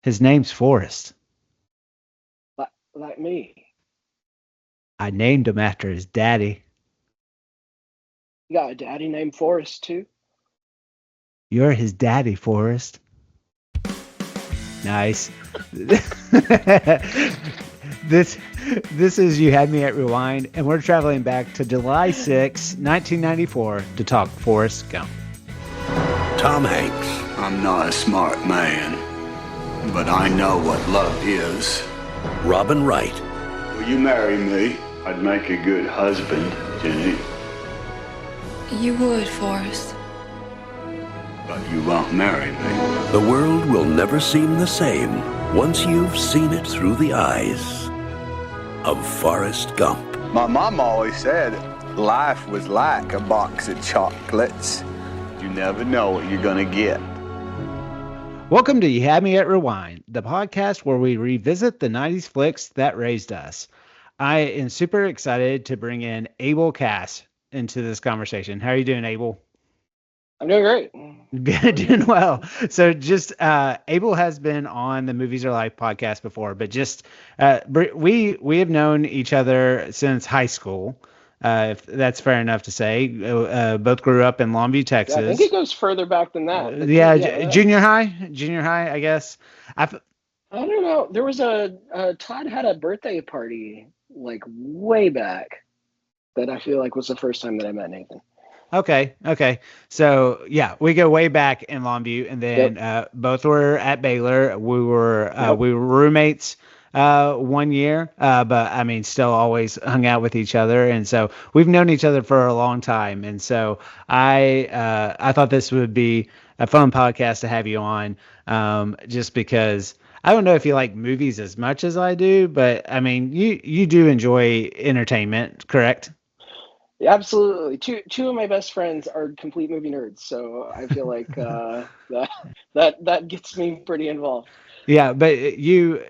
His name's Forrest. Like me. I named him after his daddy. You got a daddy named Forrest too? You're his daddy, Forrest. Nice. this this is You Had Me at Rewind, and we're traveling back to July 6, 1994 to talk Forrest Gump. Tom Hanks. I'm not a smart man, but I know what love is. Robin Wright. Will you marry me? I'd make a good husband, Jenny, You would, Forrest. but you won't marry me. The world will never seem the same once you've seen it through the eyes of Forrest Gump. My mom always said life was like a box of chocolates. You never know what you're gonna get. Welcome to You Had Me at Rewind, the podcast where we revisit the 90s flicks that raised us. I am super excited to bring in Abel Cass into this conversation. How are you doing, Abel? I'm doing great. Good, doing well. So just Abel has been on the Movies Are Life podcast before, but just we have known each other since high school. If that's fair enough to say. Both grew up in Longview, Yeah, I Texas. think it goes further back than that. But Junior high, I guess. I don't know. There was Todd had a birthday party like way back that I feel like was the first time that I met Nathan. Okay. So yeah, we go way back in Longview, and then both were at Baylor. We were roommates 1 year, but I mean, still always hung out with each other, and so we've known each other for a long time. And so I thought this would be a fun podcast to have you on, just because. I don't know if you like movies as much as I do, but I mean, you do enjoy entertainment, correct? Yeah, absolutely. Two of my best friends are complete movie nerds, so I feel like that gets me pretty involved. Yeah, but you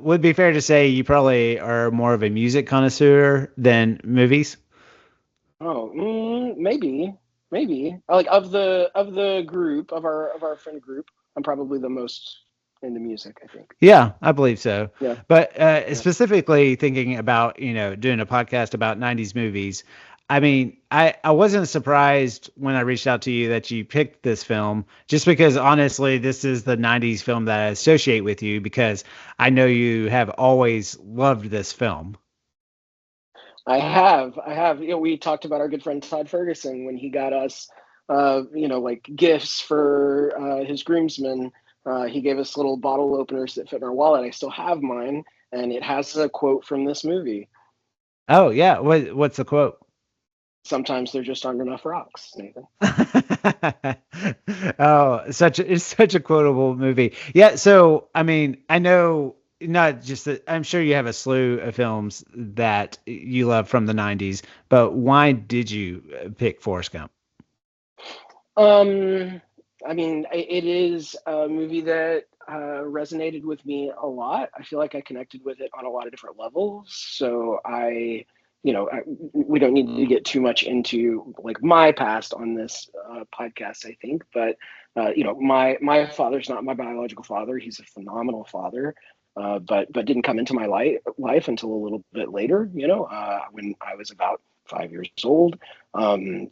would be fair to say you probably are more of a music connoisseur than movies. Oh, maybe. Like of the group of our friend group, I'm probably the most into music, I think. Yeah, I believe so. Yeah, But yeah. specifically thinking about, doing a podcast about 90s movies, I mean, I wasn't surprised when I reached out to you that you picked this film, just because honestly, this is the 90s film that I associate with you because I know you have always loved this film. I have. We talked about our good friend Todd Ferguson when he got us, like gifts for his groomsmen. He gave us little bottle openers that fit in our wallet. I still have mine, and it has a quote from this movie. Oh, yeah. What's the quote? Sometimes there just aren't enough rocks, Nathan. Oh, it's such a quotable movie. Yeah, so I mean, I know not just that I'm sure you have a slew of films that you love from the 90s, but why did you pick Forrest Gump? Um, I mean, it is a movie that resonated with me a lot. I feel like I connected with it on a lot of different levels. So we don't need to get too much into like my past on this podcast, I think. But my father's not my biological father. He's a phenomenal father. But didn't come into my life until a little bit later, when I was about 5 years old.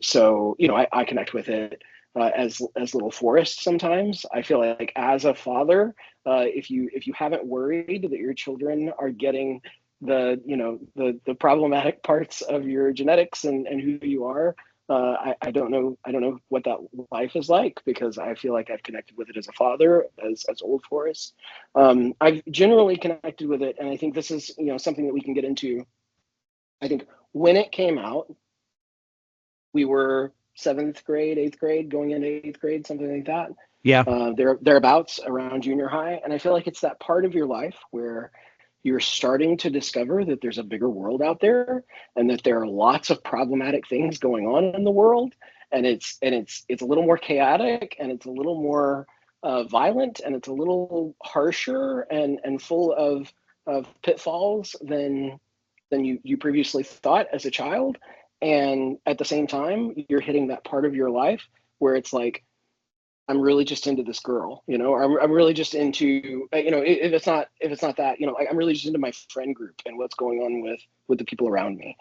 So I connect with it as little Forrest. Sometimes I feel like as a father, if you haven't worried that your children are getting the problematic parts of your genetics and who you are, I don't know what that life is like, because I feel like I've connected with it as a father, as old Forrest. I've generally connected with it, and I think this is something that we can get into. I think when it came out, we were seventh grade, eighth grade, going into eighth grade, something like that. Yeah. Thereabouts around junior high, and I feel like it's that part of your life where you're starting to discover that there's a bigger world out there, and that there are lots of problematic things going on in the world, and it's a little more chaotic, and it's a little more violent, and it's a little harsher and full of pitfalls than you previously thought as a child. And at the same time, you're hitting that part of your life where it's like I'm really just into this girl, or I'm really just into, if it's not that, like, I'm really just into my friend group and what's going on with the people around me.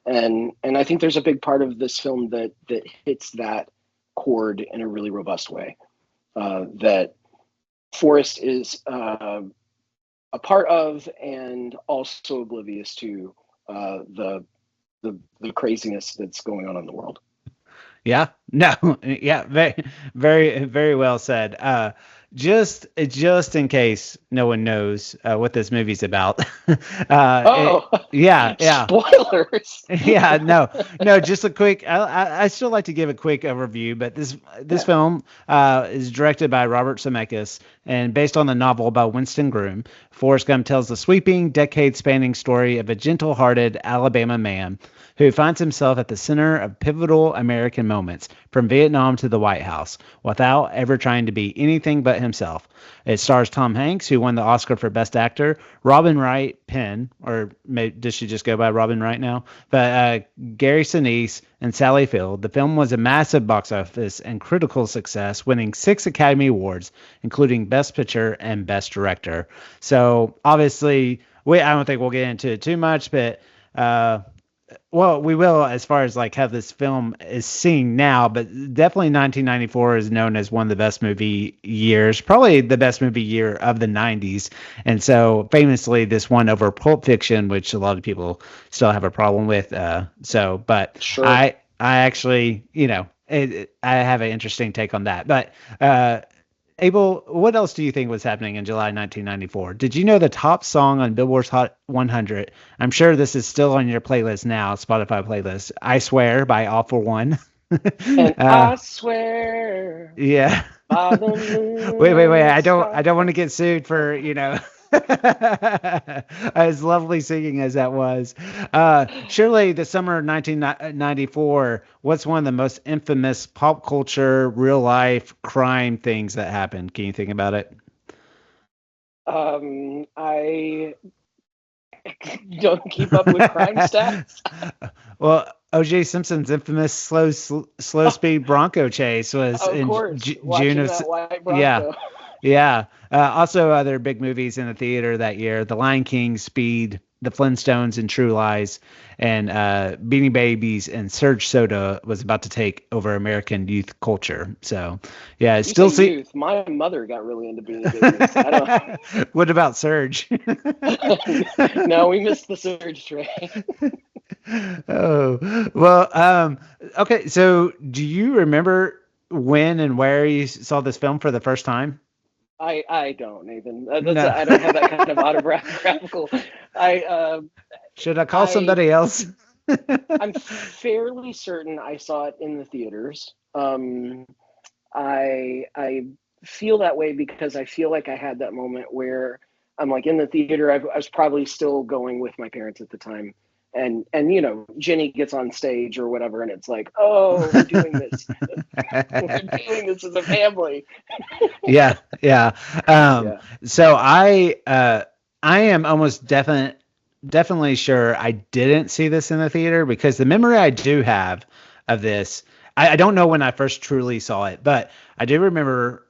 And I think there's a big part of this film that hits that chord in a really robust way, that Forrest is a part of, and also oblivious to the craziness that's going on in the world. Yeah, no, yeah, very, very, very well said. Just in case no one knows what this movie's about. Yeah. Spoilers. Yeah, no, just a quick. I still like to give a quick overview, but this film is directed by Robert Zemeckis and based on the novel by Winston Groom. Forrest Gump tells the sweeping, decade-spanning story of a gentle-hearted Alabama man who finds himself at the center of pivotal American moments, from Vietnam to the White House, without ever trying to be anything but himself. It stars Tom Hanks, who won the Oscar for Best Actor, Robin Wright Penn, or does she just go by Robin Wright now? But Gary Sinise and Sally Field. The film was a massive box office and critical success, winning 6 Academy Awards, including Best Picture and Best Director. So obviously, I don't think we'll get into it too much, but well, we will as far as like how this film is seen now, but definitely 1994 is known as one of the best movie years, probably the best movie year of the 90s. And so famously this won over Pulp Fiction, which a lot of people still have a problem with. But sure. I actually, I have an interesting take on that. But Abel, what else do you think was happening in July 1994? Did you know the top song on Billboard's Hot 100? I'm sure this is still on your playlist now, Spotify playlist. I Swear by All For One. And I swear. Yeah. Wait. I don't want to get sued for, as lovely singing as that was. Surely the summer of 1994, what's one of the most infamous pop culture, real life crime things that happened? Can you think about it? I don't keep up with crime stats. Well, O.J. Simpson's infamous slow speed Bronco chase was in June of Yeah. Also, other big movies in the theater that year: The Lion King, Speed, The Flintstones, and True Lies, and Beanie Babies and Surge Soda was about to take over American youth culture. So, yeah, it's still youth. My mother got really into Beanie Babies. I don't. What about Surge? No, we missed the Surge train. Oh, well, okay. So, do you remember when and where you saw this film for the first time? I don't, Nathan. I don't have that kind of autobiographical. Should I call somebody else? I'm fairly certain I saw it in the theaters. I feel that way because I feel like I had that moment where I'm like in the theater. I was probably still going with my parents at the time. And Jenny gets on stage or whatever, and it's like, oh, we're doing this. We're doing this as a family. Yeah. So I am almost definitely sure I didn't see this in the theater, because the memory I do have of this, I don't know when I first truly saw it, but I do remember.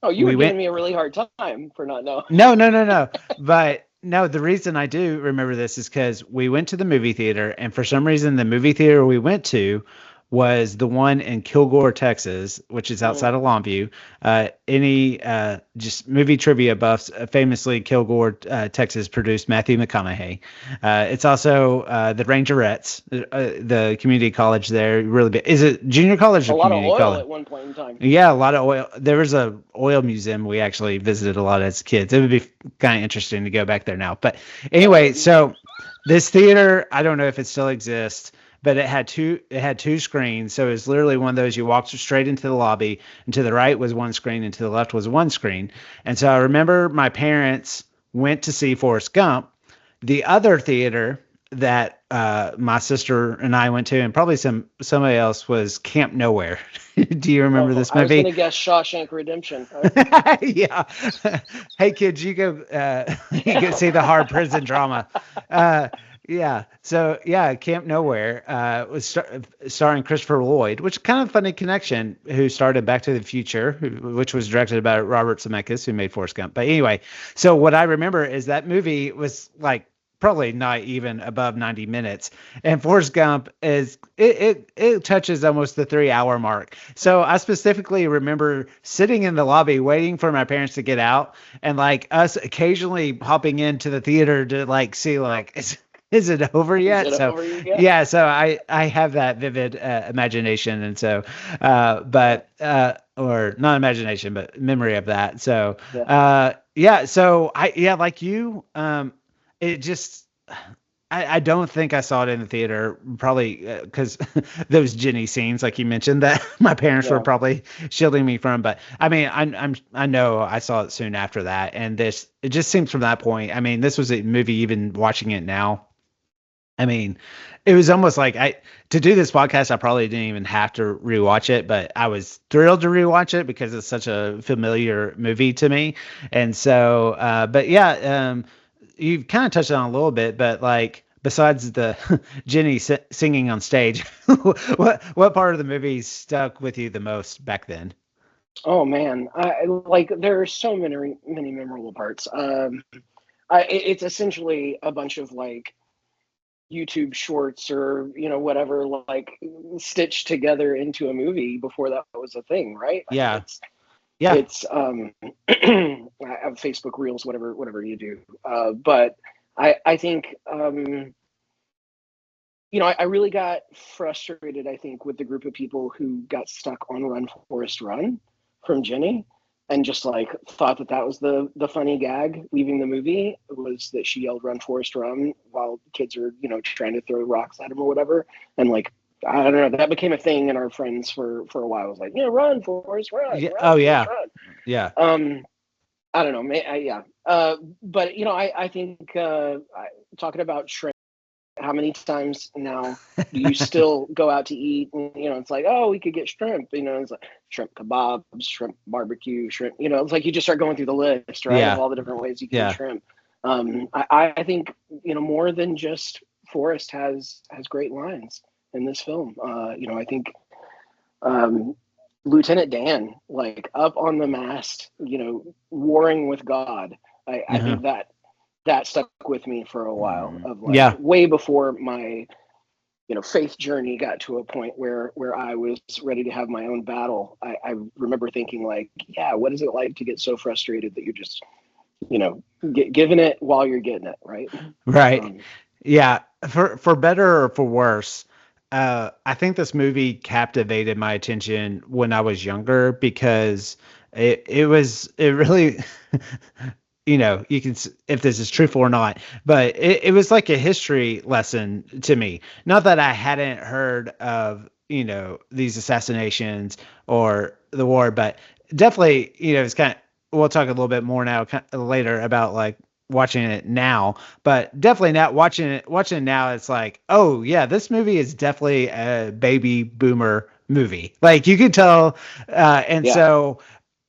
You were giving me a really hard time for not knowing. No. But no, the reason I do remember this is because we went to the movie theater, and for some reason the movie theater we went to was the one in Kilgore, Texas, which is outside of Longview. Any just movie trivia buffs, famously Kilgore, Texas produced Matthew McConaughey. It's also the Rangerettes, the community college there. Really big. Is it junior college or community college? A lot of oil at one point in time. Yeah, a lot of oil. There was a oil museum we actually visited a lot as kids. It would be kind of interesting to go back there now. But anyway, so this theater, I don't know if it still exists, but it had two screens. So it was literally one of those, you walked straight into the lobby, and to the right was one screen and to the left was one screen. And so I remember my parents went to see Forrest Gump. The other theater that my sister and I went to, and probably somebody else, was Camp Nowhere. Do you remember this movie? I was going to guess Shawshank Redemption. Yeah. Hey kids, you go see the hard prison drama. Yeah. So yeah, Camp Nowhere was starring Christopher Lloyd, which kind of funny connection. Who started Back to the Future, which was directed by Robert Zemeckis, who made Forrest Gump. But anyway, so what I remember is that movie was like probably not even above 90 minutes, and Forrest Gump is it touches almost the 3 hour mark. So I specifically remember sitting in the lobby waiting for my parents to get out, and like us occasionally hopping into the theater to like see like is it over yet? Is it So over yet? yeah, so I have that vivid imagination, and so or not imagination, but memory of that. So yeah, so like you, it just. I don't think I saw it in the theater, probably because those Jenny scenes, like you mentioned, that my parents were probably shielding me from. But I mean, I know I saw it soon after that, and it just seems from that point. I mean, this was a movie. Even watching it now, I mean, it was almost like to do this podcast, I probably didn't even have to rewatch it, but I was thrilled to rewatch it because it's such a familiar movie to me. And so, but yeah, you've kind of touched on it a little bit, but like besides the Jenny singing on stage, what part of the movie stuck with you the most back then? Oh man, there are so many memorable parts. It's essentially a bunch of like YouTube shorts or whatever, like stitched together into a movie before that was a thing, right? Yeah. It's I have Facebook Reels, whatever you do. But I think I really got frustrated, I think, with the group of people who got stuck on Run Forrest Run from Jenny, and just like thought that was the funny gag leaving the movie, was that she yelled "Run Forrest Run" while kids are trying to throw rocks at him or whatever, and like I don't know, that became a thing in our friends for a while. It was like, run Forrest, run. Yeah. Run, Oh yeah. Forrest, run. Yeah. I don't know, yeah. But I think talking about shrimp, how many times now do you still go out to eat and it's like, oh, we could get shrimp, it's like shrimp kebabs, shrimp barbecue, shrimp, it's like you just start going through the list, right, of all the different ways you can eat shrimp. I think more than just Forrest has great lines in this film. I think Lieutenant Dan, like up on the mast, warring with God. I think that stuck with me for a while, of like way before my faith journey got to a point where I was ready to have my own battle. I remember thinking like, what is it like to get so frustrated that you're just giving it while you're getting it, right? Yeah, for better or for worse, I think this movie captivated my attention when I was younger, because it really you can, if this is truthful or not, but it was like a history lesson to me. Not that I hadn't heard of these assassinations or the war, but definitely it's kind of, we'll talk a little bit more now later about like watching it now, but definitely not watching it now. It's like, oh yeah, this movie is definitely a baby boomer movie. Like you could tell, so,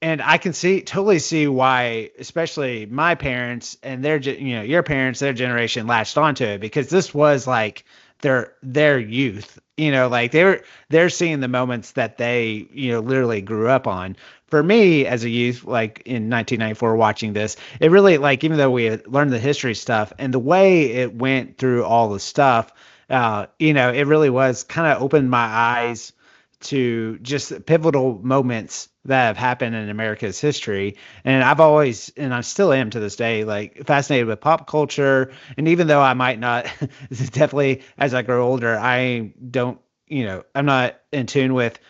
and I can totally see why, especially my parents and your parents, their generation latched onto it, because this was like their youth. Like they're seeing the moments that they literally grew up on. For me as a youth, like in 1994, watching this, it really, like, even though we had learned the history stuff and the way it went through all the stuff, it really was kind of opened my eyes to just pivotal moments that have happened in America's history. And I've always, and I still am to this day, like fascinated with pop culture. And even though I might not, definitely as I grow older, I'm not in tune with,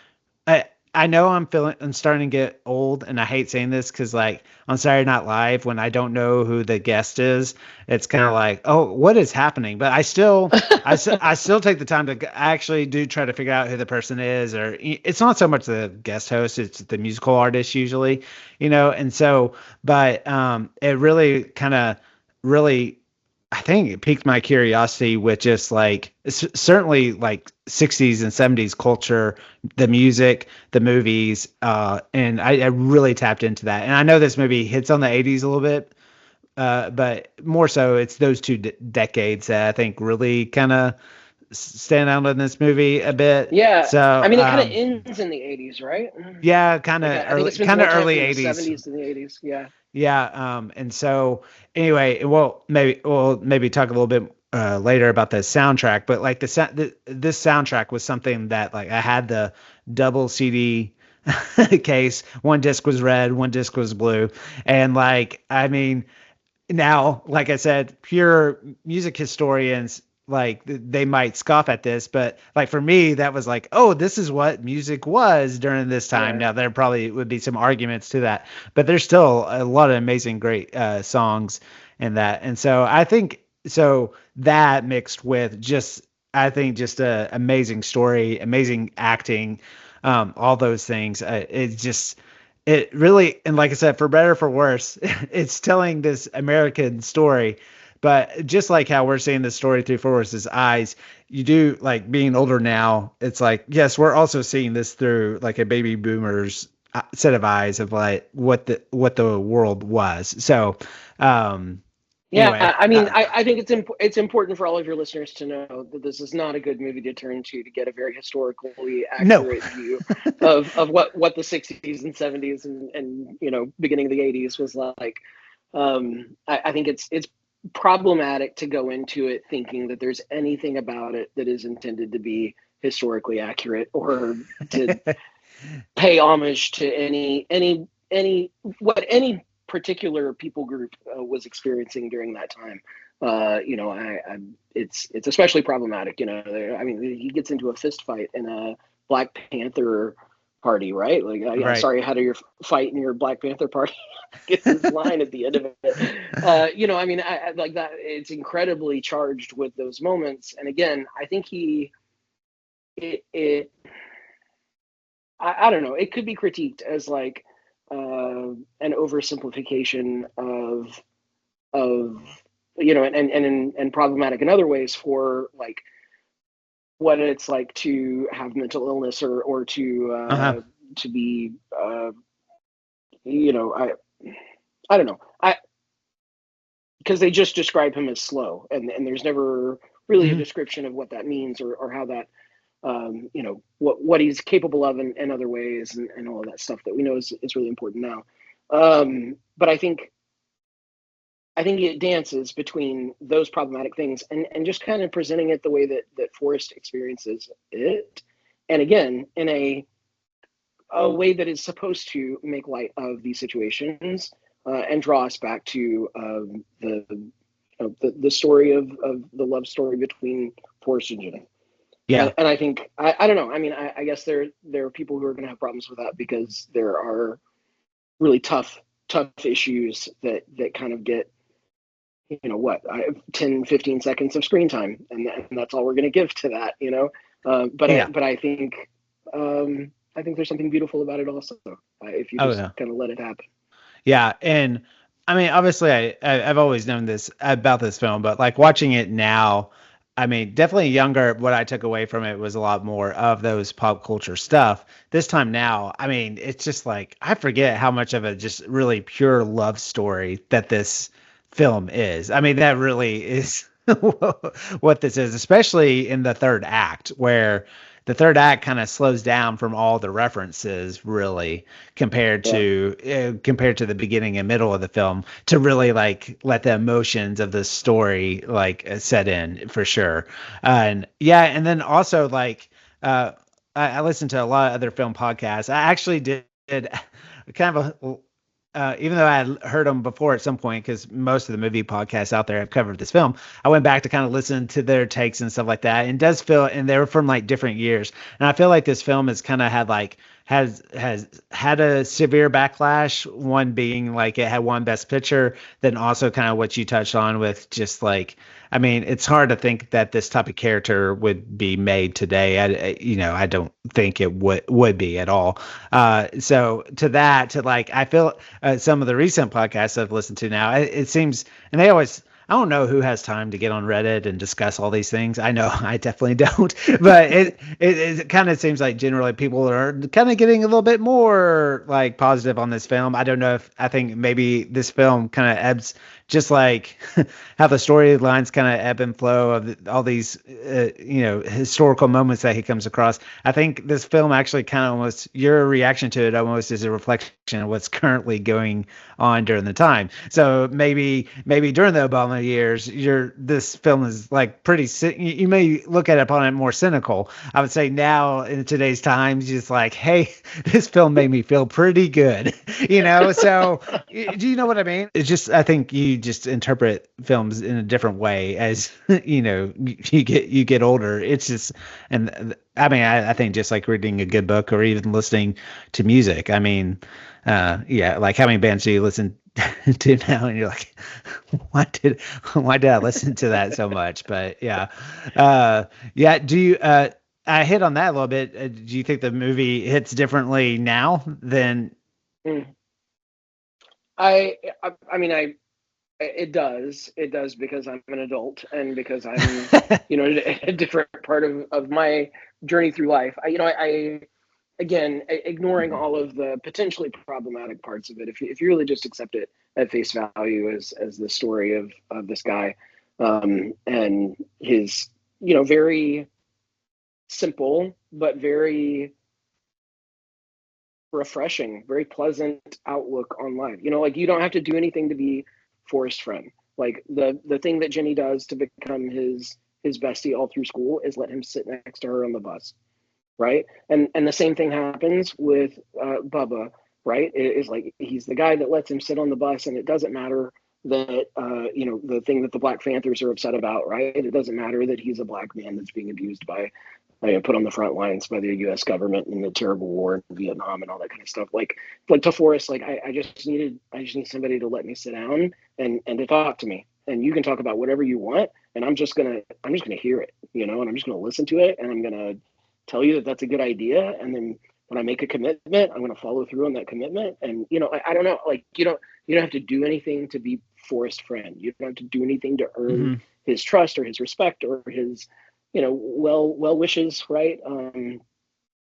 I know I'm starting to get old, and I hate saying this because, like, on Saturday Night Live, when I don't know who the guest is, it's kind of like, oh, what is happening? But I still take the time to actually do try to figure out who the person is, or it's not so much the guest host, it's the musical artist usually, and so, but it really kind of I think it piqued my curiosity with just like, certainly like 60s and 70s culture, the music, the movies, and I really tapped into that. And I know this movie hits on the 80s a little bit, but more so it's those two decades that I think really kind of stand out in this movie a bit. Yeah. So I mean, it kind of ends in the 80s, right? yeah, kind of Like, I think early, it spends kind more of time early from the 80s. 70s to the 80s. Yeah. Yeah. And so anyway, we'll maybe talk a little bit later about the soundtrack, but like this soundtrack was something that like I had the double CD case. One disc was red, one disc was blue. And like, I mean, now, like I said, pure music historians, like they might scoff at this, but like for me, that was like, oh, this is what music was during this time. Yeah. Now there probably would be some arguments to that, but there's still a lot of amazing, great songs in that. And so I think so that mixed with just, I think just a amazing story, amazing acting, all those things. It really, and like I said, for better or for worse, it's telling this American story. But just like how we're seeing the story through Forrest's eyes, you do like being older now. It's like, yes, we're also seeing this through like a baby boomer's set of eyes of like what the world was. So, Yeah, anyway, I mean, I think it's important for all of your listeners to know that this is not a good movie to turn to get a very historically No. accurate view of what the 60s and 70s and beginning of the 80s was like. I think it's problematic to go into it thinking that there's anything about it that is intended to be historically accurate or to pay homage to any particular people group was experiencing during that time. It's especially problematic. I mean, he gets into a fist fight in a Black Panther party, right? Like, Right. Sorry, how do you fight in your Black Panther party? Gets his line at the end of it. I mean, I like that. It's incredibly charged with those moments. And again, I think I don't know. It could be critiqued as like an oversimplification of and problematic in other ways for like what it's like to have mental illness or to to be I don't know, because they just describe him as slow and there's never really a description of what that means or how that what he's capable of in other ways and all of that stuff that we know is really important now. But I think it dances between those problematic things and just kind of presenting it the way that Forrest experiences it. And again, in a way that is supposed to make light of these situations and draw us back to the story of the love story between Forrest and Jenny. Yeah. And I think, I don't know. I mean, I guess there are people who are going to have problems with that because there are really tough issues that kind of get, 10, 15 seconds of screen time. And that's all we're going to give to that, But I think there's something beautiful about it also, if you just kind of let it happen. Yeah. And I mean, obviously I've always known this about this film, but like watching it now, I mean, definitely younger, what I took away from it was a lot more of those pop culture stuff. This time now, I mean, it's just like, I forget how much of a just really pure love story that this film is. I mean, that really is what this is, especially in the third act, where the third act kind of slows down from all the references really compared to the beginning and middle of the film to really like let the emotions of the story like set in for sure. And then also like I listened to a lot of other film podcasts. I actually did kind of even though I had heard them before at some point, because most of the movie podcasts out there have covered this film, I went back to kind of listen to their takes and stuff like that. And does feel, and they were from like different years. And I feel like this film has kind of had like, has had a severe backlash, one being like it had won Best Picture, then also kind of what you touched on with just like, I mean, it's hard to think that this type of character would be made today. I don't think it would be at all. So to that, to like, I feel some of the recent podcasts I've listened to now, it seems, and they always, I don't know who has time to get on Reddit and discuss all these things. I know I definitely don't, but it kind of seems like generally people are kind of getting a little bit more like positive on this film. I don't know if I think maybe this film kind of ebbs, just like how the storylines kind of ebb and flow of all these, historical moments that he comes across. I think this film actually kind of almost, your reaction to it almost is a reflection of what's currently going on during the time. So maybe during the Obama years, this film is like pretty. You may look at it upon it more cynical. I would say now in today's times, just like, hey, this film made me feel pretty good, So do you know what I mean? It's just, I think you just interpret films in a different way as you get older. It's just, and I mean, I think just like reading a good book or even listening to music. I mean, like how many bands do you listen to now? And you're like, why did I listen to that so much? But yeah. Do you, I hit on that a little bit. Do you think the movie hits differently now than? It does because I'm an adult and because I'm, a different part of my journey through life. Again, ignoring all of the potentially problematic parts of it, if you really just accept it at face value as the story of this guy, and his, very simple, but very refreshing, very pleasant outlook on life. Like you don't have to do anything to be Forrest's friend. Like the thing that Jenny does to become his bestie all through school is let him sit next to her on the bus, right? And the same thing happens with Bubba, right? It is like he's the guy that lets him sit on the bus, and it doesn't matter that the thing that the Black Panthers are upset about, right? It doesn't matter that he's a black man that's being abused by put on the front lines by the U.S. government in the terrible war in Vietnam and all that kind of stuff. Like to Forrest, like I just need somebody to let me sit down and to talk to me, and you can talk about whatever you want, and I'm just gonna hear it, and I'm just gonna listen to it, and I'm gonna tell you that that's a good idea, and then when I make a commitment, I'm gonna follow through on that commitment. And I don't know, like you don't have to do anything to be Forrest's friend. You don't have to do anything to earn his trust or his respect or his well wishes, right?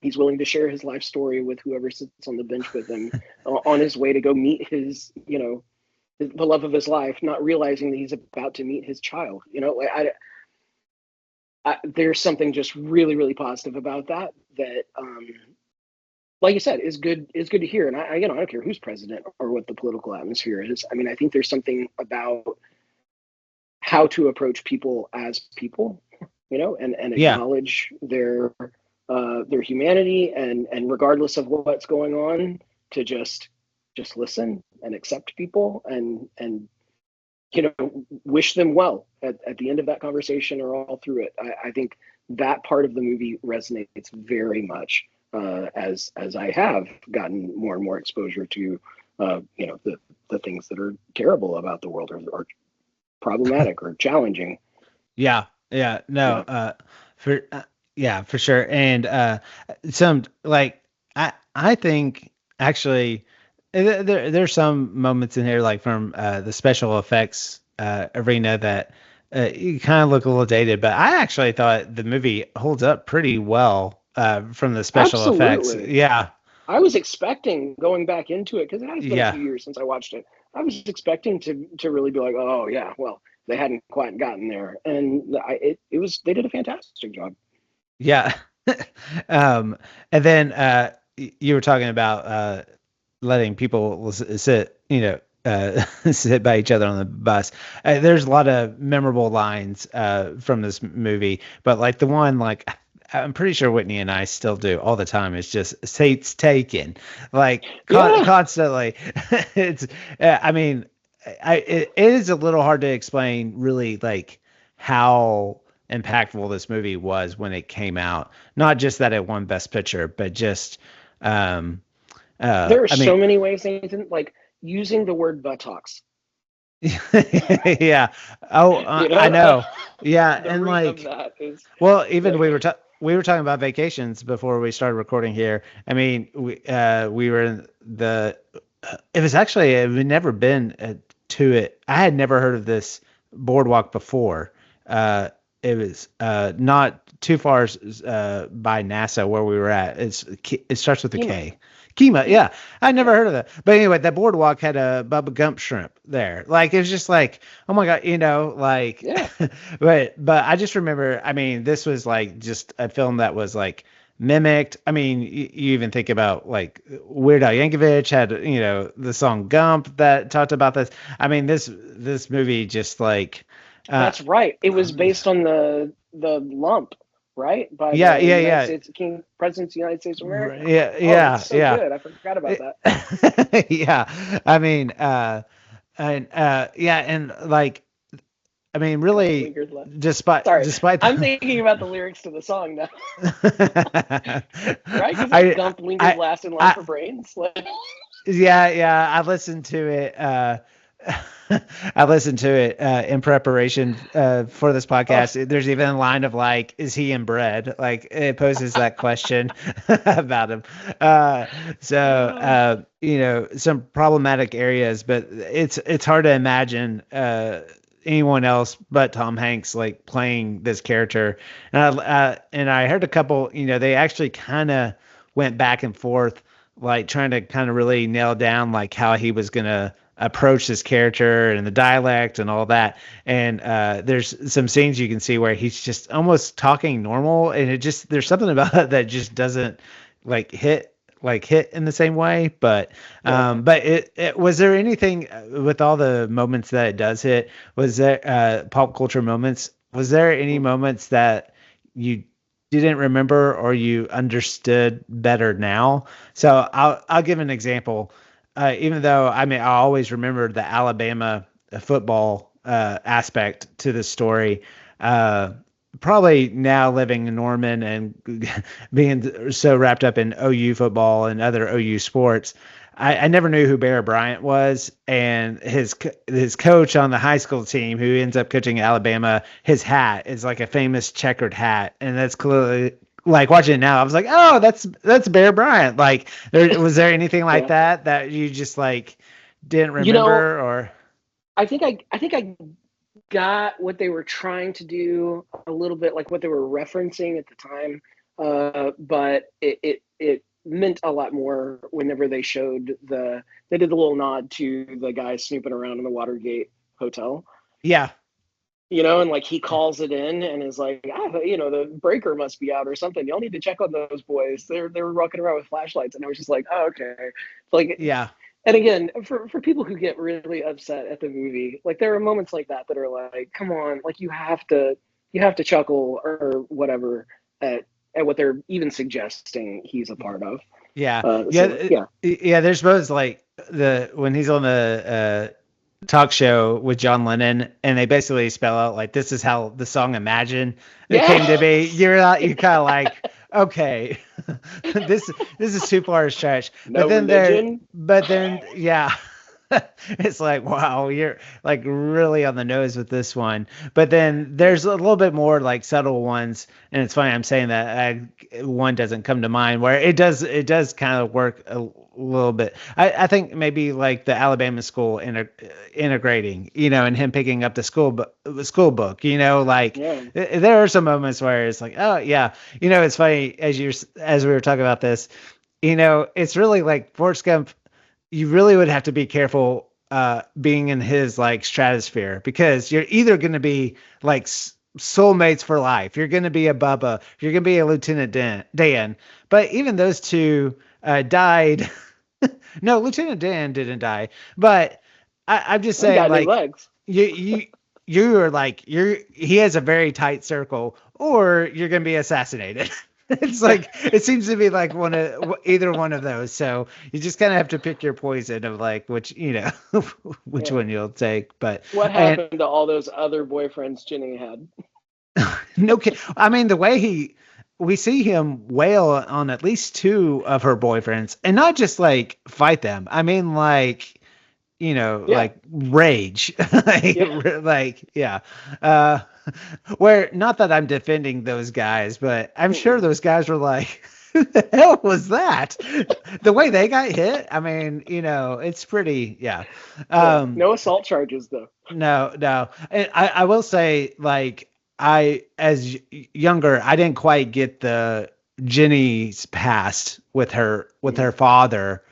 He's willing to share his life story with whoever sits on the bench with him on his way to go meet his, the love of his life, not realizing that he's about to meet his child. There's something just really, really positive about that, like you said, is good to hear. And I don't care who's president or what the political atmosphere is. I mean, I think there's something about how to approach people as people, and acknowledge their humanity, and regardless of what's going on, to just listen and accept people and wish them well at the end of that conversation or all through it. I think that part of the movie resonates very much as I have gotten more and more exposure to the things that are terrible about the world or problematic or challenging. For sure. And some, like, I think actually there's some moments in here, like from the special effects arena, that you kind of look a little dated, but I actually thought the movie holds up pretty well from the special effects. Yeah. I was expecting, going back into it, because it has been a few years since I watched it, I was expecting to really be like, oh yeah, well, they hadn't quite gotten there, and they did a fantastic job. Yeah. And then you were talking about letting people sit, sit by each other on the bus. There's a lot of memorable lines from this movie, but like the one, like I'm pretty sure Whitney and I still do all the time, is just seats taken, like constantly. It's, I mean, it is a little hard to explain really, like how impactful this movie was when it came out. Not just that it won Best Picture, but just there are so many ways, Nathan, like using the word buttocks. Yeah. Oh, I know. Yeah, and like, well, even we were talking about vacations before we started recording here. I mean, we were in it was actually, it had never been to it. I had never heard of this Boardwalk before. It was not too far by NASA where we were at. It starts with a K. Kima, yeah. I never heard of that. But anyway, that boardwalk had a Bubba Gump shrimp there. Like, it was just like, oh my God, like, Yeah. but I just remember, I mean, this was like just a film that was like mimicked. I mean, you even think about like Weird Al Yankovic had, the song Gump that talked about this. I mean, this movie just like, that's right. It was based on the lump, right? By yeah, the United yeah. King President of the United States of America. Yeah, so yeah. good. I forgot about that. Yeah. I mean, and like, I mean, really, despite I'm thinking about the lyrics to the song now. Right? Because Gump lingered last in line for brains. Yeah. I listened to it. I listened to it in preparation for this podcast. There's even a line of like, "Is he inbred?" Like, it poses that question about him. Some problematic areas, but it's hard to imagine anyone else but Tom Hanks like playing this character. And I heard a couple. They actually kind of went back and forth, like trying to kind of really nail down like how he was gonna approach this character and the dialect and all that. And there's some scenes you can see where he's just almost talking normal, and there's something about it that just doesn't like hit in the same way. But it was there anything with all the moments that it does hit? Was there pop culture moments? Was there any moments that you didn't remember or you understood better now? So I'll give an example. Even though I always remember the Alabama football aspect to the story. Probably now living in Norman and being so wrapped up in OU football and other OU sports, I never knew who Bear Bryant was, and his coach on the high school team who ends up coaching Alabama. His hat is like a famous checkered hat, and that's clearly. Like, watching it now, I was like, oh, that's Bear Bryant. Like, was there anything like that you just like didn't remember? Or I think I got what they were trying to do a little bit, like what they were referencing at the time. But it meant a lot more whenever they showed they did the little nod to the guy snooping around in the Watergate Hotel. Yeah. And like he calls it in and is like, the breaker must be out or something. Y'all need to check on those boys. They were walking around with flashlights, and I was just like, oh, okay. Like, yeah. And again, for people who get really upset at the movie, like there are moments like that are like, come on, like you have to chuckle or whatever at what they're even suggesting he's a part of. Yeah. There's both like when he's on the talk show with John Lennon, and they basically spell out like, this is how the song Imagine came to be. You're kind of like, okay, this is too far a stretch. No but then it's like, wow, you're like really on the nose with this one. But then there's a little bit more like subtle ones, and it's funny I'm saying that one doesn't come to mind where it does kind of work a little bit. I think maybe like the Alabama school integrating, and him picking up the school book, there are some moments where it's like, oh yeah, it's funny as we were talking about this, it's really like Forrest Gump. You really would have to be careful being in his like stratosphere, because you're either going to be like soulmates for life. You're going to be a Bubba. You're going to be a Lieutenant Dan. But even those two died. No, Lieutenant Dan didn't die. But I'm just saying, like, legs. you're like he has a very tight circle, or you're going to be assassinated. It's like, it seems to be like either one of those. So you just kind of have to pick your poison of like which one you'll take. But what happened to all those other boyfriends Jenny had? No kidding. I mean, the way we see him wail on at least two of her boyfriends, and not just like fight them. I mean, like, like rage, where, not that I'm defending those guys, but I'm sure those guys were like, who the hell was that? The way they got hit, I mean, it's pretty, yeah. No assault charges though. No. And I will say, like, as younger, I didn't quite get the Jenny's past with her father.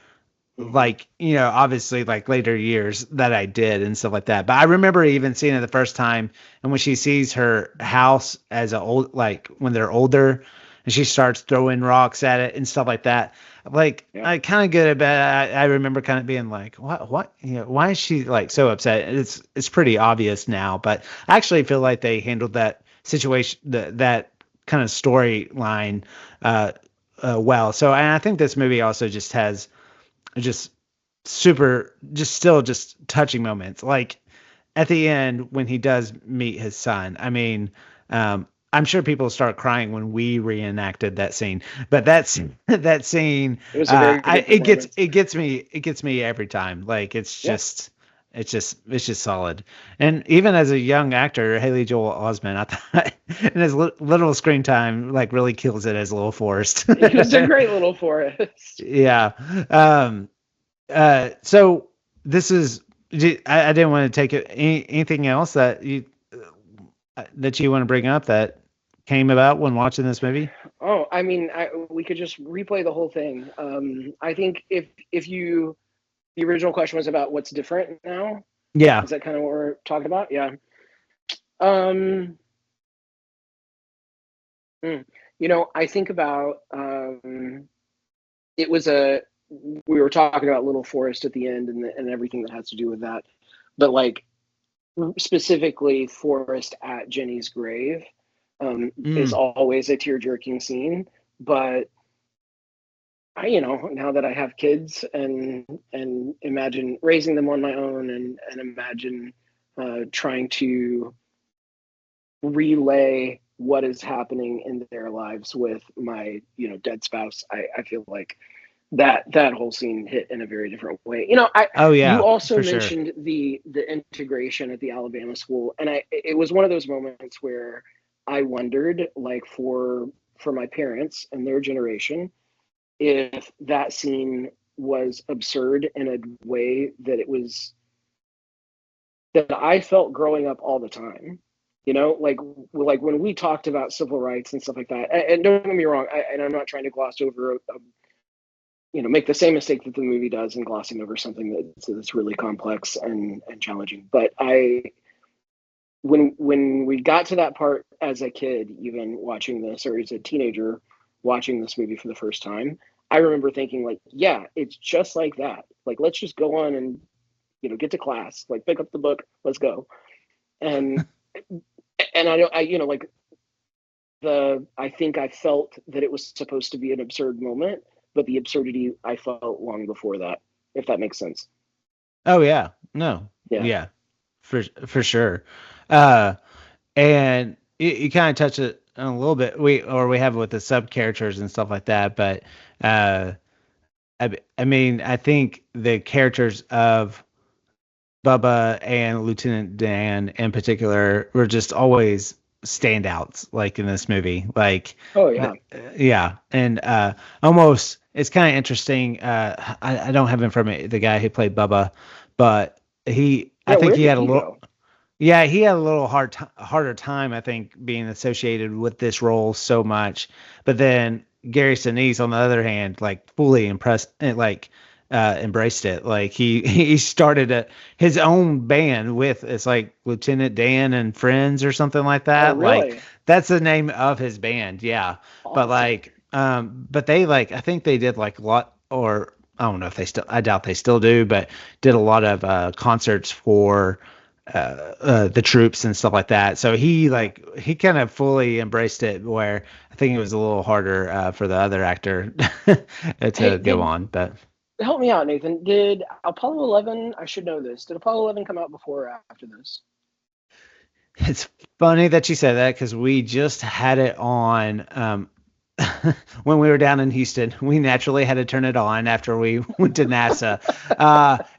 Like, obviously, like later years that I did and stuff like that. But I remember even seeing it the first time, and when she sees her house as when they're older, and she starts throwing rocks at it and stuff like that. Like, I kind of get it, but I remember kind of being like, what, why is she like so upset? It's pretty obvious now, but I actually feel like they handled that situation, that kind of storyline, well. So, and I think this movie also just has just still touching moments. Like at the end when he does meet his son. I mean, I'm sure people start crying when we reenacted that scene, but that scene, It was a very good it gets me every time. Like it's just solid. And even as a young actor, Haley Joel Osment, I thought in his little screen time, like really kills it as Little Forrest. He was a great Little Forrest. Yeah. So this is, I didn't want to take it. Anything else that you want to bring up that came about when watching this movie? Oh, I mean, we could just replay the whole thing. I think if the original question was about what's different now. Yeah. Is that kind of what we're talking about? Yeah. I think about, we were talking about Little Forrest at the end and everything that has to do with that. But like specifically Forrest at Jenny's grave is always a tear-jerking scene. But now that I have kids and imagine raising them on my own and imagine trying to relay what is happening in their lives with my, dead spouse, I feel like that whole scene hit in a very different way. You also mentioned sure. the integration at the Alabama school, and it was one of those moments where I wondered, like for my parents and their generation, if that scene was absurd in a way that I felt growing up all the time. Like when we talked about civil rights and stuff like that, and don't get me wrong, I'm not trying to gloss over, make the same mistake that the movie does in glossing over something that's really complex and challenging. But when we got to that part as a kid, even watching this, or as a teenager watching this movie for the first time, I remember thinking like, yeah, it's just like that. Like, let's just go on and, get to class, like pick up the book, let's go. And I think I felt that it was supposed to be an absurd moment, but the absurdity I felt long before that, if that makes sense. Oh yeah. No. Yeah. For sure. And you kind of touch it on a little bit. We have it with the sub characters and stuff like that, but I mean, I think the characters of Bubba and Lieutenant Dan in particular were just always standouts, like in this movie. Like, oh yeah, yeah, and almost it's kind of interesting. I don't have in front of me the guy who played Bubba, but I think he had a little. Yeah, he had a little harder time, I think, being associated with this role so much. But then Gary Sinise, on the other hand, like fully embraced it. Like he started his own band with, it's like Lieutenant Dan and Friends or something like that. Oh, really? Like that's the name of his band. Yeah. Awesome. But like, but they I think they did like a lot, or I don't know if I doubt they still do, but did a lot of concerts for the troops and stuff like that. So he kind of fully embraced it, where I think it was a little harder for the other actor to go on. But help me out, Nathan. Did Apollo 11, I should know this, did Apollo 11 come out before or after this? It's funny that you said that, because we just had it on when we were down in Houston. We naturally had to turn it on after we went to NASA.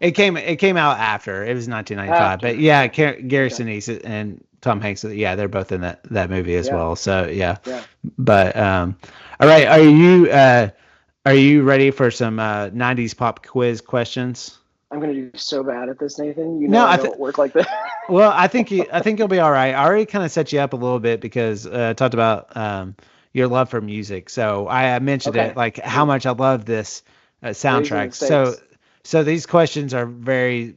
It came out after. It was 1995. But yeah, Gary Sinise and Tom Hanks. Yeah, they're both in that movie as well. So yeah. Yeah. But all right, are you ready for some 90s pop quiz questions? I'm gonna do so bad at this, Nathan. No, I don't work like that. Well, I think you'll be all right. I already kind of set you up a little bit because I talked about your love for music. So I mentioned it, like how much I love this soundtrack. So these questions are very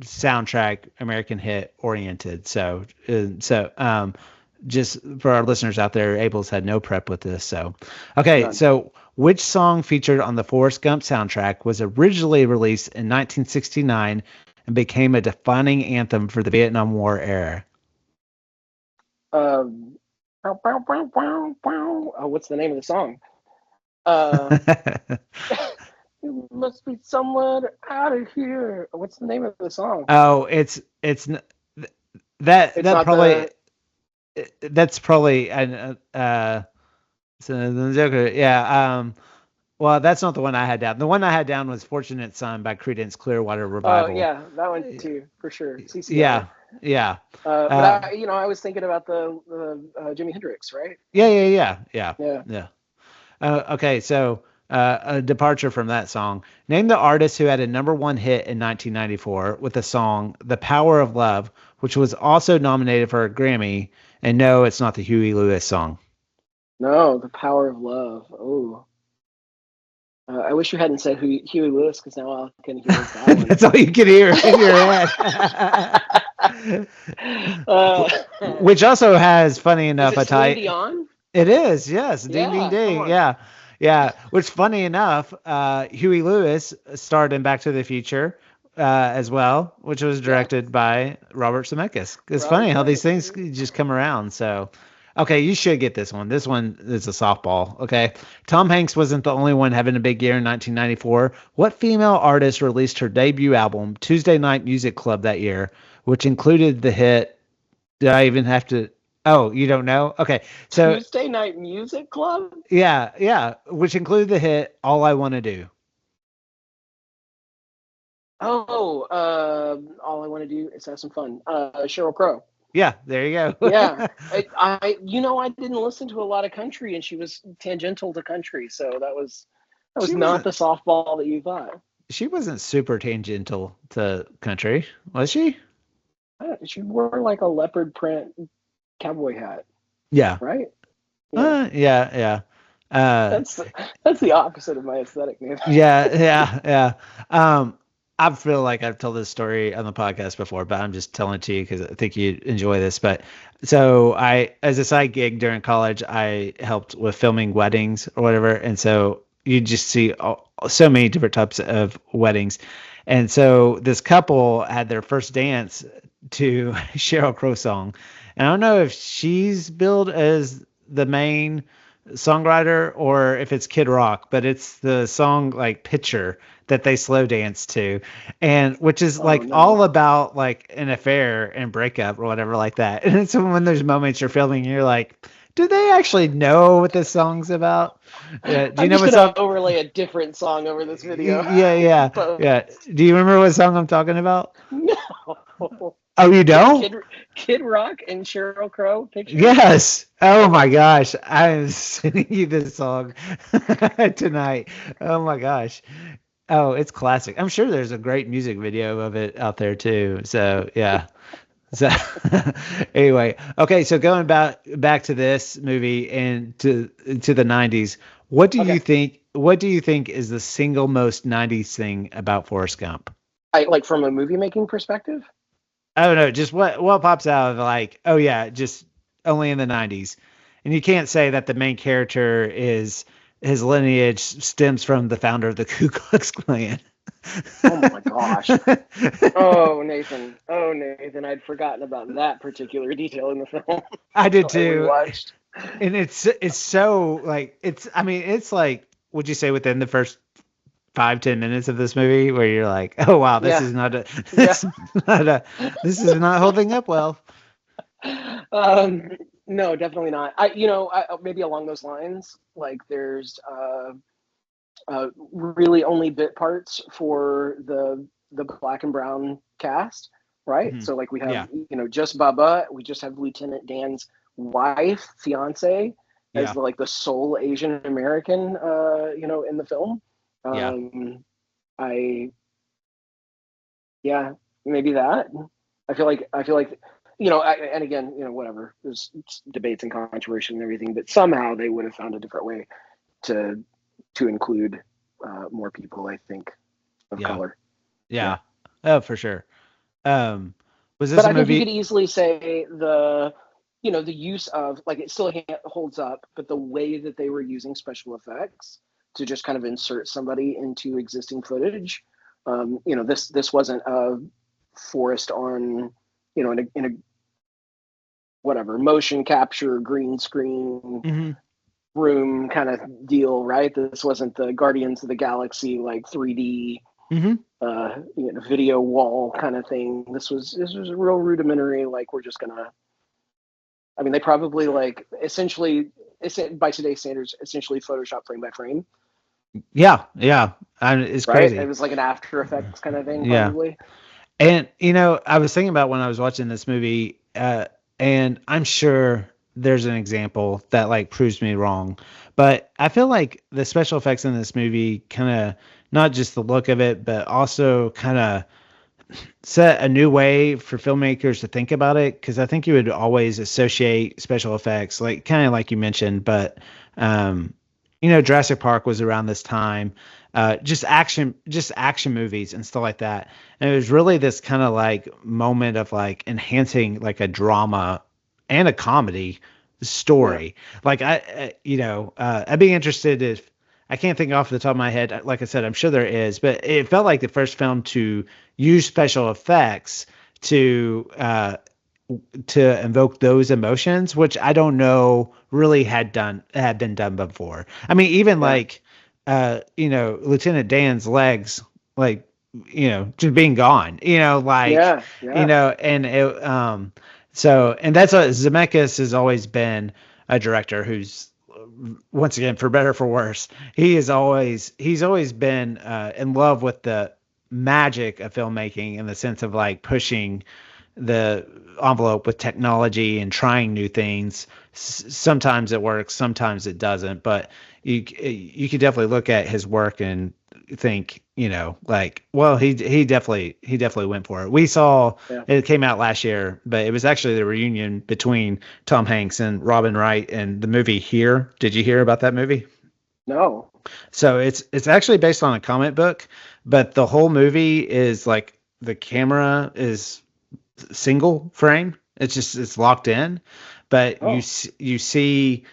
soundtrack American hit oriented. So just for our listeners out there, Abel's had no prep with this. So okay, None. So which song featured on the Forrest Gump soundtrack was originally released in 1969 and became a defining anthem for the Vietnam War era? What's the name of the song? You must be somewhere out of here. What's the name of the song? Oh, that's probably an Joker. Yeah. Well, that's not the one I had down. The one I had down was "Fortunate Son" by Creedence Clearwater Revival. Oh yeah, that one too, for sure. CCR. Yeah. But I was thinking about the Jimi Hendrix, right? Yeah. Okay, so a departure from that song. Name the artist who had a #1 hit in 1994 with the song "The Power of Love," which was also nominated for a Grammy. And no, it's not the Huey Lewis song. No, "The Power of Love." Oh. I wish you hadn't said Huey Lewis, because now I can hear that one. That's all you can hear in your head. Which also has, funny enough, a title. Dion? It is, yes. Ding, ding, ding. Yeah. Which, funny enough, Huey Lewis starred in Back to the Future as well, which was directed by Robert Zemeckis. It's funny how these things just come around. So. Okay, you should get this one. This one is a softball, okay? Tom Hanks wasn't the only one having a big year in 1994. What female artist released her debut album, Tuesday Night Music Club, that year, which included the hit... Did I even have to... Oh, you don't know? Okay, so... Tuesday Night Music Club? Yeah, which included the hit, All I Want to Do. All I Want to Do is have some fun. Sheryl Crow. Yeah, there you go. Yeah, I didn't listen to a lot of country, and she was tangential to country, so that was not the softball that you thought. She wasn't super tangential to country, was she? She wore like a leopard print cowboy hat. Yeah. Right. Yeah. That's the opposite of my aesthetic, man. Yeah. I feel like I've told this story on the podcast before, but I'm just telling it to you because I think you'd enjoy this. But so as a side gig during college, I helped with filming weddings or whatever. And so you just see so many different types of weddings. And so this couple had their first dance to Sheryl Crow song. And I don't know if she's billed as the main songwriter or if it's Kid Rock, but it's the song like Picture that they slow dance to, and which is all about like an affair and breakup or whatever like that. And so when there's moments you're filming, you're like, do they actually know what this song's about? Do you know what song? Overlay a different song over this video. Yeah. Do you remember what song I'm talking about? No. Oh, you don't? Kid Rock and Sheryl Crow Picture? Yes. Oh my gosh. I'm sending you this song tonight. Oh my gosh. Oh, it's classic. I'm sure there's a great music video of it out there too. So yeah. So anyway, okay. So going back to this movie and to the 90s, what do you think? What do you think is the single most 90s thing about Forrest Gump? Like from a movie making perspective? I don't know. Just what pops out of like, oh yeah, just only in the 90s, and you can't say that the main character is. His lineage stems from the founder of the Ku Klux Klan. Oh my gosh. Oh Nathan, I'd forgotten about that particular detail in the film. I did too. And it's so like, it's like, would you say within the first 5-10 minutes of this movie where you're like, oh wow, this is not holding up well. No, definitely not. Maybe along those lines, like there's really only bit parts for the black and brown cast. right? Mhm. So like we Yeah. have, just Bubba, we just have Lieutenant Dan's wife, fiance, as Yeah. the sole Asian American, in the film. Yeah. I Yeah, maybe that. I feel like and again, whatever. There's debates and controversy and everything, but somehow they would have found a different way to include more people, I think, of Yeah. color. Yeah. Oh, for sure. Um, was But this a I think you could movie? easily say the use of, like, it still holds up, but the way that they were using special effects to just kind of insert somebody into existing footage. This wasn't a Forrest on, in a whatever motion capture green screen Mhm. room kind of deal, right? This wasn't the Guardians of the Galaxy like 3D Mhm. video wall kind of thing. This was a real rudimentary, like, we're just gonna. I mean, they probably, like, essentially, by today's standards, essentially Photoshop frame by frame, Yeah. Yeah. It's right? It crazy. was like an After Effects kind of thing, Yeah. probably. And I was thinking about when I was watching this movie, and I'm sure there's an example that like proves me wrong, but I feel like the special effects in this movie kind of, not just the look of it, but also kind of set a new way for filmmakers to think about it. Because I think you would always associate special effects, like kind of like you mentioned, but um, Jurassic Park was around this time. Just action movies and stuff like that. And it was really this kind of like moment of like enhancing like a drama and a comedy Yeah. story. Like I'd be interested if, I can't think off the top of my head. Like I said, I'm sure there is, but it felt like the first film to use special effects to invoke those emotions, which I don't know really had been done before. I mean, even Yeah. like Lieutenant Dan's legs, like just being gone. Yeah. Yeah. And it and that's what Zemeckis has always been, a director who's, once again, for better or for worse, he's always been in love with the magic of filmmaking, in the sense of like pushing the envelope with technology and trying new things. Sometimes it works, sometimes it doesn't, but you could definitely look at his work and think, like, well, he definitely went for it. We saw Yeah. it came out last year, but it was actually the reunion between Tom Hanks and Robin Wright in the movie Here. Did you hear about that movie? No. So it's actually based on a comic book, but the whole movie is like the camera is single frame. It's locked in, but Oh. you see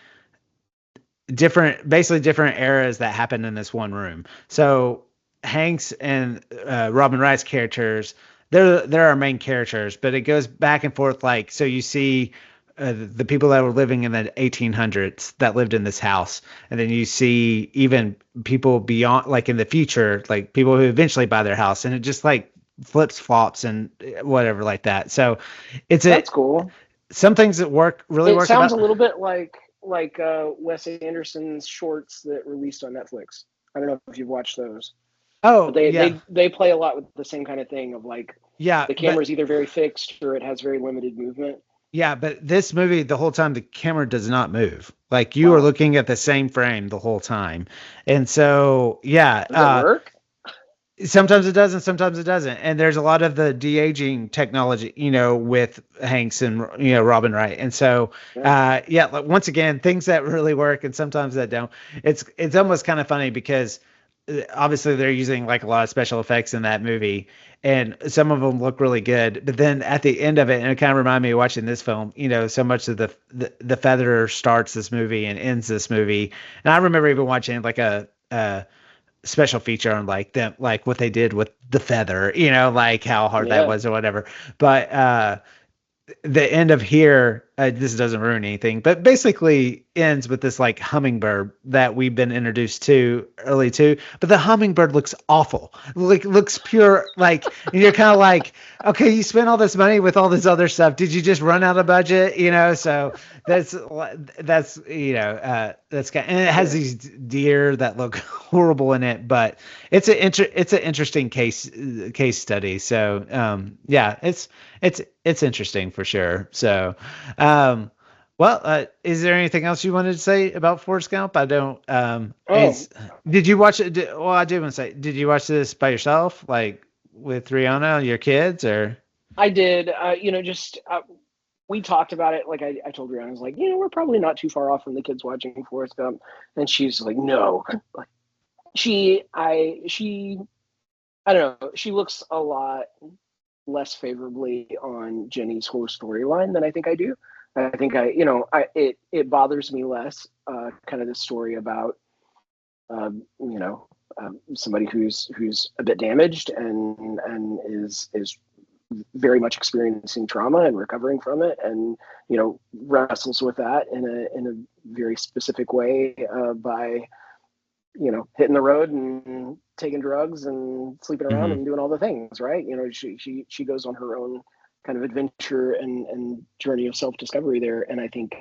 basically different eras that happen in this one room. So Hanks and Robin Wright's characters, they're our main characters, but it goes back and forth. Like, so you see the people that were living in the 1800s that lived in this house, and then you see even people beyond, like in the future, like people who eventually buy their house, and it just like flips flops and whatever like that. So That's cool. some things that work It sounds a little bit like Wes Anderson's shorts that released on Netflix. I don't know if you've watched those. Oh, But yeah. they play a lot with the same kind of thing of, like, Yeah, the camera's either very fixed or it has very limited movement. yeah, but this movie, the whole time, the camera does not move. Like, you are Wow. looking at the same frame the whole time. And so, yeah. Does it work? Sometimes it does and sometimes it doesn't. And there's a lot of the de-aging technology, with Hanks and, Robin Wright. And so, like, once again, things that really work and sometimes that don't. It's almost kind of funny because obviously they're using like a lot of special effects in that movie, and some of them look really good. But then at the end of it, and it kind of reminded me of watching this film, so much of the feather starts this movie and ends this movie. And I remember even watching like a special feature on like them, like what they did with the feather, like how hard that was or whatever. But the end of Here, this doesn't ruin anything, but basically ends with this like hummingbird that we've been introduced to early too. But the hummingbird looks awful, like looks pure, like, and you're kind of like, okay, you spent all this money with all this other stuff. Did you just run out of budget? So that's that's kind, and it has these deer that look horrible in it, but it's an interesting case study. So yeah, it's interesting for sure. So is there anything else you wanted to say about Forrest Gump? I don't. Did you watch it? I do want to say, did you watch this by yourself, like with Rihanna, your kids, or? I did. We talked about it. Like I told Rihanna, I was like, we're probably not too far off from the kids watching Forrest Gump, and she's like, no. Like I don't know. She looks a lot less favorably on Jenny's whole storyline than I think I do. I think it bothers me less, kind of the story about, somebody who's a bit damaged and is very much experiencing trauma and recovering from it, and wrestles with that in a very specific way, by hitting the road and taking drugs and sleeping around and doing all the things, right? She goes on her own kind of adventure and journey of self-discovery there. And I think,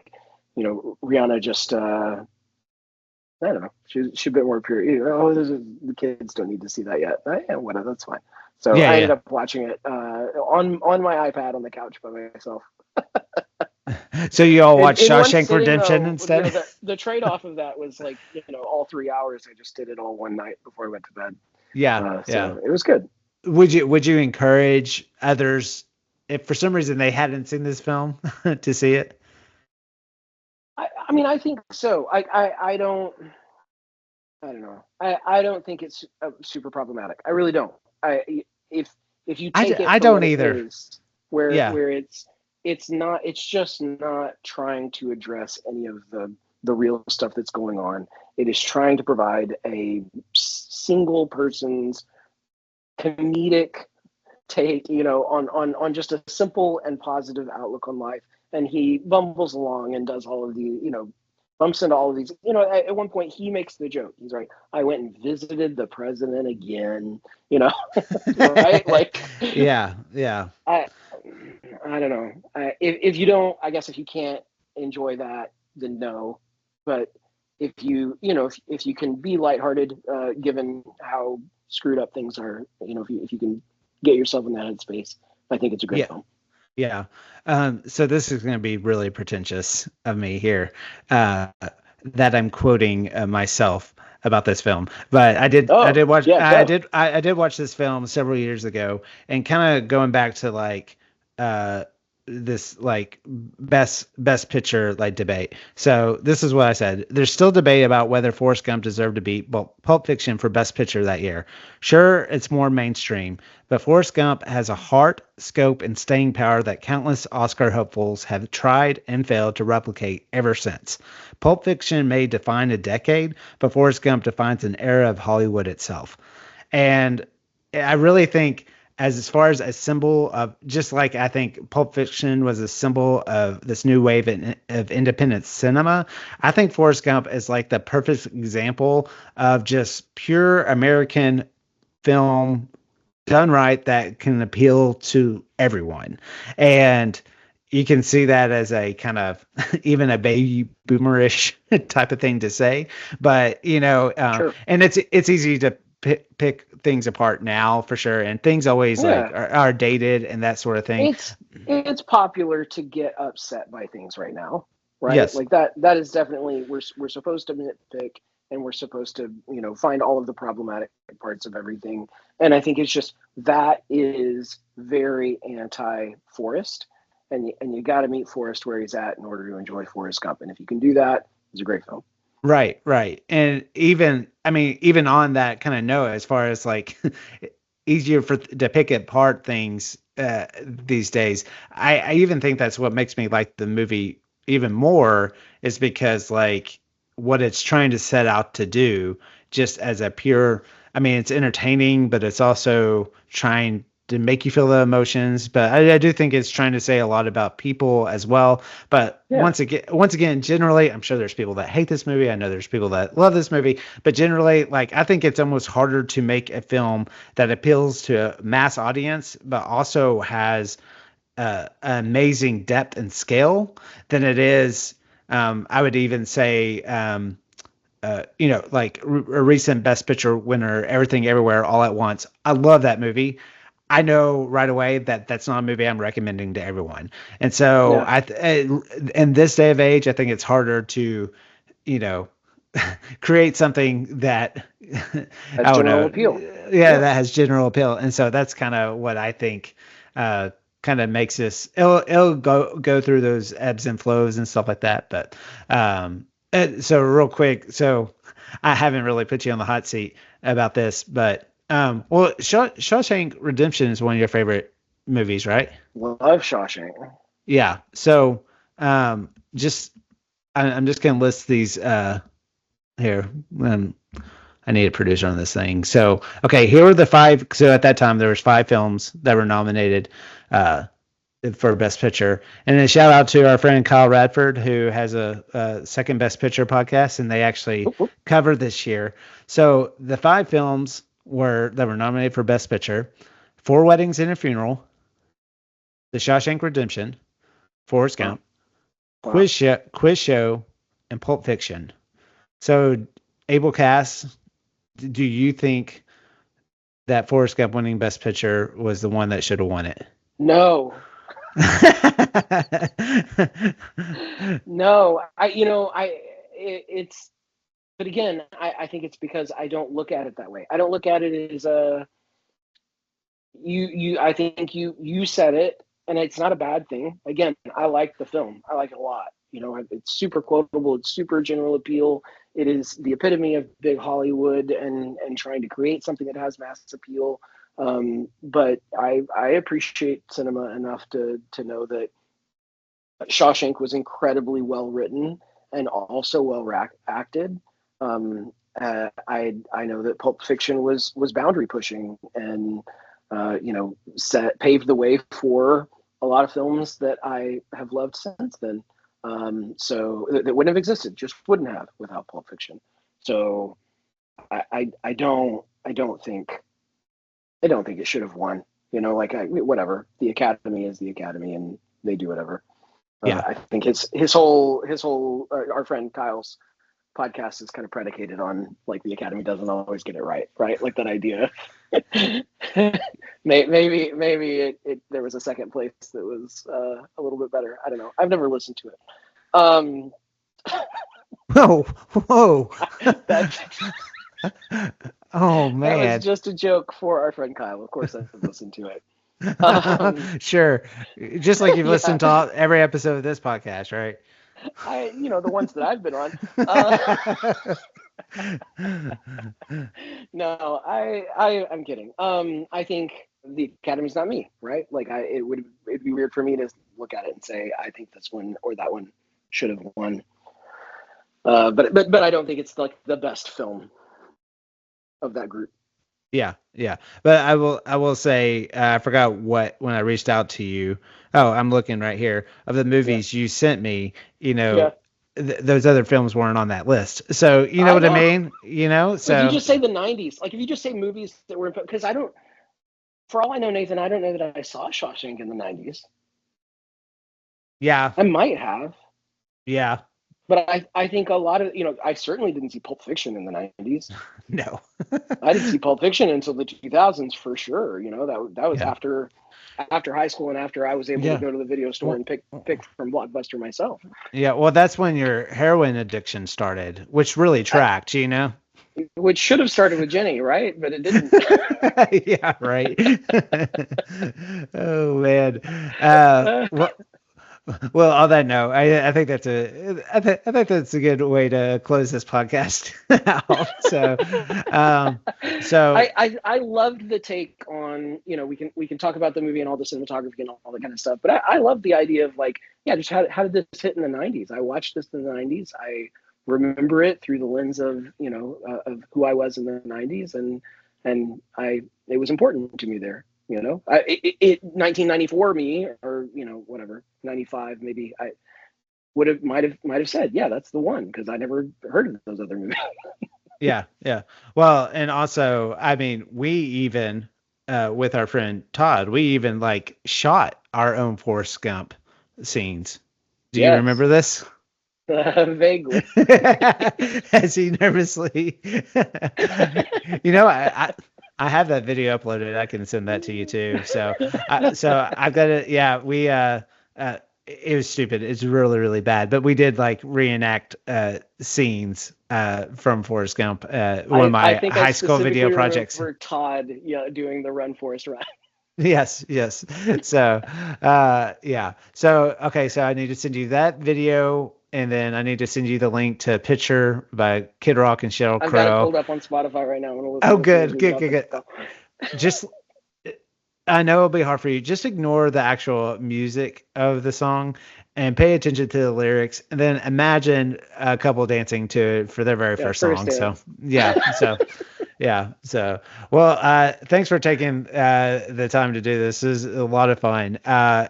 Rihanna just, I don't know, she's a bit more pure. The kids don't need to see that yet. Whatever, that's fine. So I ended up watching it on my iPad on the couch by myself. So you all watched Shawshank Redemption instead? The trade-off of that was like, all 3 hours. I just did it all one night before I went to bed. So it was good. Would you encourage others, if for some reason they hadn't seen this film, to see it? I mean, I think so. I don't know. I don't think it's super problematic. I really don't. If you take it, I don't either. Where it's just not trying to address any of the real stuff that's going on. It is trying to provide a single person's comedic take, on just a simple and positive outlook on life. And he bumbles along and does all of the, bumps into all of these, at one point he makes the joke. He's like, I went and visited the president again, right? Like, yeah. I don't know. If you don't, I guess if you can't enjoy that, then no. But if you can be lighthearted, given how screwed up things are, if you can get yourself in that headspace, I think it's a great film. Yeah. So this is going to be really pretentious of me here, that I'm quoting myself about this film, but I did watch this film several years ago, and kind of going back to like this like best picture like debate. So this is what I said. There's still debate about whether Forrest Gump deserved to beat Pulp Fiction for best picture that year. Sure, it's more mainstream, but Forrest Gump has a heart, scope, and staying power that countless Oscar hopefuls have tried and failed to replicate ever since. Pulp Fiction may define a decade, but Forrest Gump defines an era of Hollywood itself. And I really think, as far as a symbol of, just like I think Pulp Fiction was a symbol of this new wave of independent cinema, I think Forrest Gump is like the perfect example of just pure American film done right that can appeal to everyone. And you can see that as a kind of even a baby boomerish type of thing to say, but sure. And it's easy to pick things apart now for sure, and things always like are dated and that sort of thing. It's popular to get upset by things right now, right? Yes. Like that is definitely, we're supposed to nitpick, and we're supposed to find all of the problematic parts of everything. And I think it's just, that is very anti-Forrest, and you got to meet Forrest where he's at in order to enjoy Forrest Gump. And if you can do that, it's a great film. Right. And even on that kind of note, as far as like easier to pick apart things these days, I even think that's what makes me like the movie even more, is because like what it's trying to set out to do, just as a pure, it's entertaining, but it's also trying to make you feel the emotions, but I do think it's trying to say a lot about people as well. But once again, generally, I'm sure there's people that hate this movie. I know there's people that love this movie, but generally, like, I think it's almost harder to make a film that appeals to a mass audience, but also has amazing depth and scale than it is. I would even say, like a recent Best Picture winner, Everything Everywhere All at Once. I love that movie. I know right away that that's not a movie I'm recommending to everyone. And so in this day of age, I think it's harder to, create something that has general appeal. Yeah, that has general appeal. And so that's kind of what I think kind of makes this. It'll go through those ebbs and flows and stuff like that. But so real quick, so I haven't really put you on the hot seat about this, but Shawshank Redemption is one of your favorite movies, right? Love Shawshank. Yeah. So I'm just gonna list these here. I need a producer on this thing. So okay, here are the 5. So at that time there was 5 films that were nominated for Best Picture. And then shout out to our friend Kyle Radford, who has a second Best Picture podcast, and they actually covered this year. So the 5 films that were nominated for Best Picture: 4 Weddings and a Funeral, The Shawshank Redemption, Forrest Gump, Quiz Show, and Pulp Fiction. So Abel Cass, do you think that Forrest Gump winning Best Picture was the one that should have won it? No. No, but again, I think it's because I don't look at it that way. I don't look at it as I think you said it, and it's not a bad thing. Again, I like the film. I like it a lot. It's super quotable. It's super general appeal. It is the epitome of big Hollywood and trying to create something that has mass appeal. But I appreciate cinema enough to know that Shawshank was incredibly well written and also well acted. I know that Pulp Fiction was boundary pushing and paved the way for a lot of films that I have loved since then. So that wouldn't have existed, just wouldn't have without Pulp Fiction. So I don't think it should have won. Whatever. The Academy is the Academy, and they do whatever. I think his whole our friend Kyle's podcast is kind of predicated on like the Academy doesn't always get it right? Like that idea. maybe there was a second place that was a little bit better. I don't know. I've never listened to it. Whoa. Oh man, that was just a joke for our friend Kyle. Of course, I've listened to it. Sure, just like you've listened to every episode of this podcast, right? The ones that I've been on. No, I'm kidding. I think the Academy's not me, right? Like it'd be weird for me to look at it and say I think this one or that one should have won. But I don't think it's like the best film of that group. Yeah. But I will say I forgot when I reached out to you. Oh, I'm looking right here of the movies you sent me. Those other films weren't on that list. So you know what I mean. So if you just say the 90s, like if you just say movies that were, because I don't. For all I know, Nathan, I don't know that I saw Shawshank in the 90s. Yeah, I might have. Yeah. But I think a lot of, I certainly didn't see Pulp Fiction in the 90s. No. I didn't see Pulp Fiction until the 2000s for sure. That was after high school and after I was able to go to the video store and pick from Blockbuster myself. Yeah, well, that's when your heroin addiction started, which really tracked, Which should have started with Jenny, right? But it didn't. Yeah, right. Oh, man. Well, on that note, I think that's a good way to close this podcast out. So I loved the take on, we can talk about the movie and all the cinematography and all that kind of stuff, but I love the idea of just how did this hit in the 90s? I watched this in the 90s. I remember it through the lens of who I was in the 90s, and it was important to me there. You know, 1994 me, or whatever, 95 maybe, I might have said, yeah, that's the one, because I never heard of those other movies. Yeah, yeah. Well, and also, I mean, we even with our friend Todd, we even like shot our own Forrest Gump scenes. Do you Yes. remember this? Vaguely. As he nervously, I have that video uploaded. I can send that to you too. So I've got it. Yeah, we it was stupid. It's really, really bad. But we did like reenact scenes from Forrest Gump. One of my high school video projects. For Todd, doing the Run Forrest Run. Yes. So, yeah. So, okay. So I need to send you that video, and then I need to send you the link to Picture by Kid Rock and Sheryl Crow. I've got it pulled up on Spotify right now. Oh, good. Just, I know it'll be hard for you. Just ignore the actual music of the song and pay attention to the lyrics, and then imagine a couple dancing to it for their very first song. Dance. So, yeah. So, well, thanks for taking the time to do this. This is a lot of fun.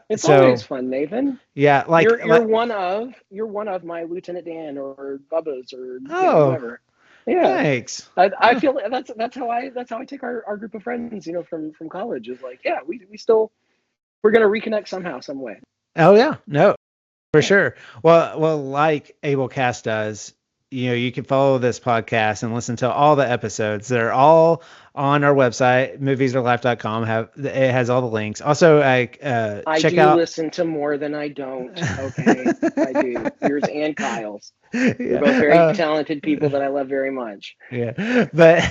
It's always fun, Nathan. Yeah, like you're one of my Lieutenant Dan or Bubba's or whatever. Yeah, thanks. I feel that's how I take our group of friends, from college. Is like, yeah, we're gonna reconnect somehow, some way. Oh yeah, no, for sure. Well, like Abel Cass does, you can follow this podcast and listen to all the episodes. They're all on our website, moviesarelife.com. It has all the links. Also, check out. Listen to more than I don't. Okay, I do. Yours and Kyle's. You're both very talented people that I love very much. Yeah, but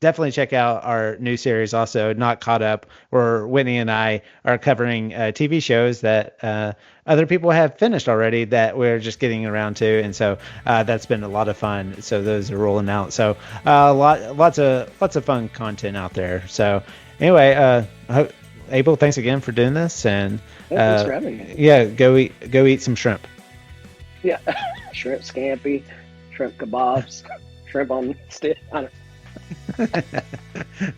definitely check out our new series also, Not Caught Up, where Whitney and I are covering TV shows that other people have finished already that we're just getting around to. And so that's been a lot of fun. So those are rolling out. So lots of fun content out there. So anyway, Abel, thanks again for doing this. And thanks for having me. Yeah, go eat some shrimp. Yeah, shrimp scampi, shrimp kebabs, shrimp on stick. I don't know.